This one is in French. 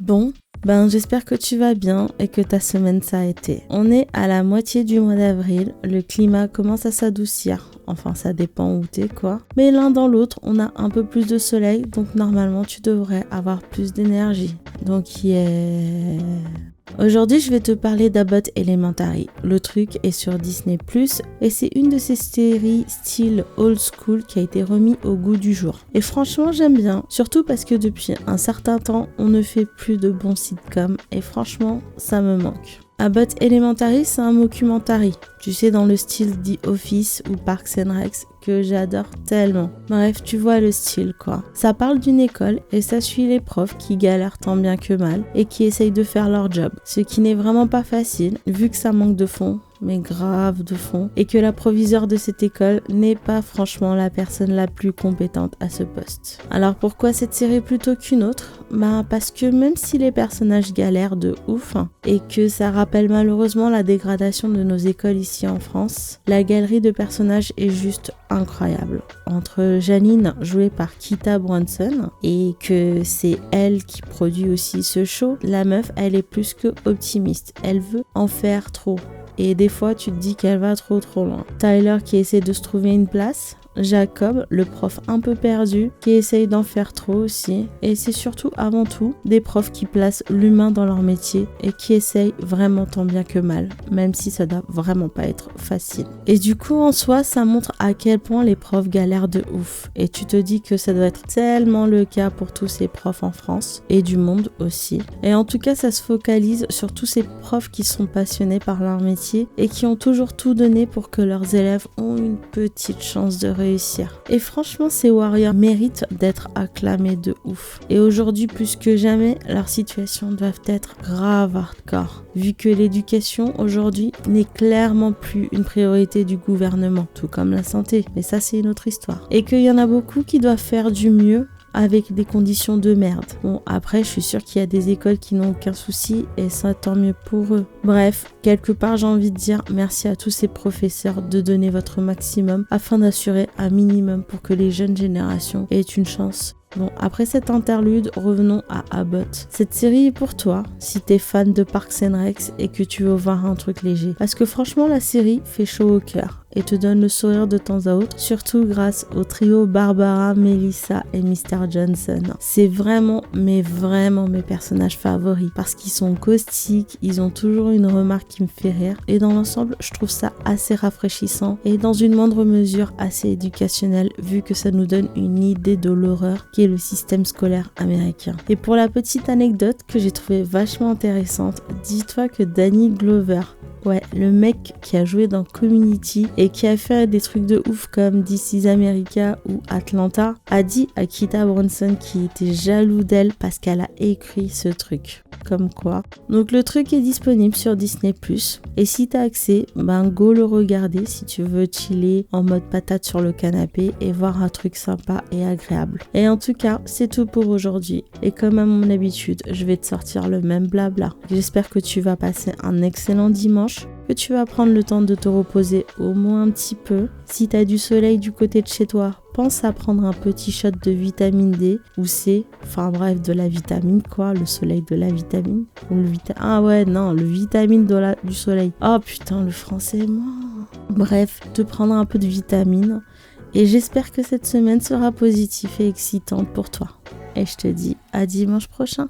Bon, j'espère que tu vas bien et que ta semaine ça a été. On est à la moitié du mois d'avril, le climat commence à s'adoucir. Enfin, ça dépend où t'es quoi. Mais l'un dans l'autre, on a un peu plus de soleil, donc normalement tu devrais avoir plus d'énergie. Donc Aujourd'hui, je vais te parler d'Abbott Elementary. Le truc est sur Disney+, et c'est une de ces séries style old school qui a été remis au goût du jour. Et franchement, j'aime bien, surtout parce que depuis un certain temps, on ne fait plus de bons sitcoms, et franchement, ça me manque. Abbott Elementary, c'est un mockumentary, tu sais, dans le style The Office ou Parks and Rec, que j'adore tellement. Bref, tu vois le style quoi. Ça parle d'une école et ça suit les profs qui galèrent tant bien que mal et qui essayent de faire leur job. Ce qui n'est vraiment pas facile vu que ça manque de fonds, mais grave de fonds, et que la proviseure de cette école n'est pas franchement la personne la plus compétente à ce poste. Alors pourquoi cette série plutôt qu'une autre ? Parce que même si les personnages galèrent de ouf et que ça rappelle malheureusement la dégradation de nos écoles ici en France, la galerie de personnages est juste incroyable. Entre Janine, jouée par Kita Brunson, et que c'est elle qui produit aussi ce show, la meuf, elle est plus que optimiste. Elle veut en faire trop. Et des fois, tu te dis qu'elle va trop loin. Tyler qui essaie de se trouver une place. Jacob, le prof un peu perdu, qui essaye d'en faire trop aussi. Et c'est surtout, avant tout, des profs qui placent l'humain dans leur métier et qui essayent vraiment tant bien que mal, même si ça doit vraiment pas être facile. Et du coup, en soi, ça montre à quel point les profs galèrent de ouf. Et tu te dis que ça doit être tellement le cas pour tous ces profs en France et du monde aussi. Et en tout cas, ça se focalise sur tous ces profs qui sont passionnés par leur métier et qui ont toujours tout donné pour que leurs élèves ont une petite chance de réussir. Et franchement, ces warriors méritent d'être acclamés de ouf. Et aujourd'hui, plus que jamais, leurs situations doivent être grave hardcore. Vu que l'éducation, aujourd'hui, n'est clairement plus une priorité du gouvernement, tout comme la santé. Mais ça, c'est une autre histoire. Et qu'il y en a beaucoup qui doivent faire du mieux avec des conditions de merde. Bon, après, je suis sûre qu'il y a des écoles qui n'ont aucun souci et ça, tant mieux pour eux. Bref, quelque part, j'ai envie de dire merci à tous ces professeurs de donner votre maximum afin d'assurer un minimum pour que les jeunes générations aient une chance. Bon, après cette interlude, revenons à Abbott. Cette série est pour toi, si t'es fan de Parks and Rec et que tu veux voir un truc léger. Parce que franchement, la série fait chaud au cœur et te donne le sourire de temps à autre, surtout grâce au trio Barbara, Melissa et Mr. Johnson. C'est vraiment mes personnages favoris parce qu'ils sont caustiques, ils ont toujours une remarque qui me fait rire et dans l'ensemble, je trouve ça assez rafraîchissant et dans une moindre mesure assez éducationnel vu que ça nous donne une idée de l'horreur qui est le système scolaire américain. Et pour la petite anecdote que j'ai trouvée vachement intéressante, dis-toi que Danny Glover, ouais, le mec qui a joué dans Community et qui a fait des trucs de ouf comme This is America ou Atlanta, a dit à Kita Brunson qu'il était jaloux d'elle parce qu'elle a écrit ce truc. Comme quoi. Donc le truc est disponible sur Disney+. Et si t'as accès, go le regarder si tu veux chiller en mode patate sur le canapé et voir un truc sympa et agréable. Et en tout cas, c'est tout pour aujourd'hui. Et comme à mon habitude, je vais te sortir le même blabla. J'espère que tu vas passer un excellent dimanche, que tu vas prendre le temps de te reposer au moins un petit peu. Si t'as du soleil du côté de chez toi, pense à prendre un petit shot de vitamine D ou C, enfin bref, de la vitamine quoi, le soleil de la vitamine. Ou le vitamine du soleil. Oh putain, le français, moi. Bref, te prendre un peu de vitamine et j'espère que cette semaine sera positive et excitante pour toi. Et je te dis à dimanche prochain.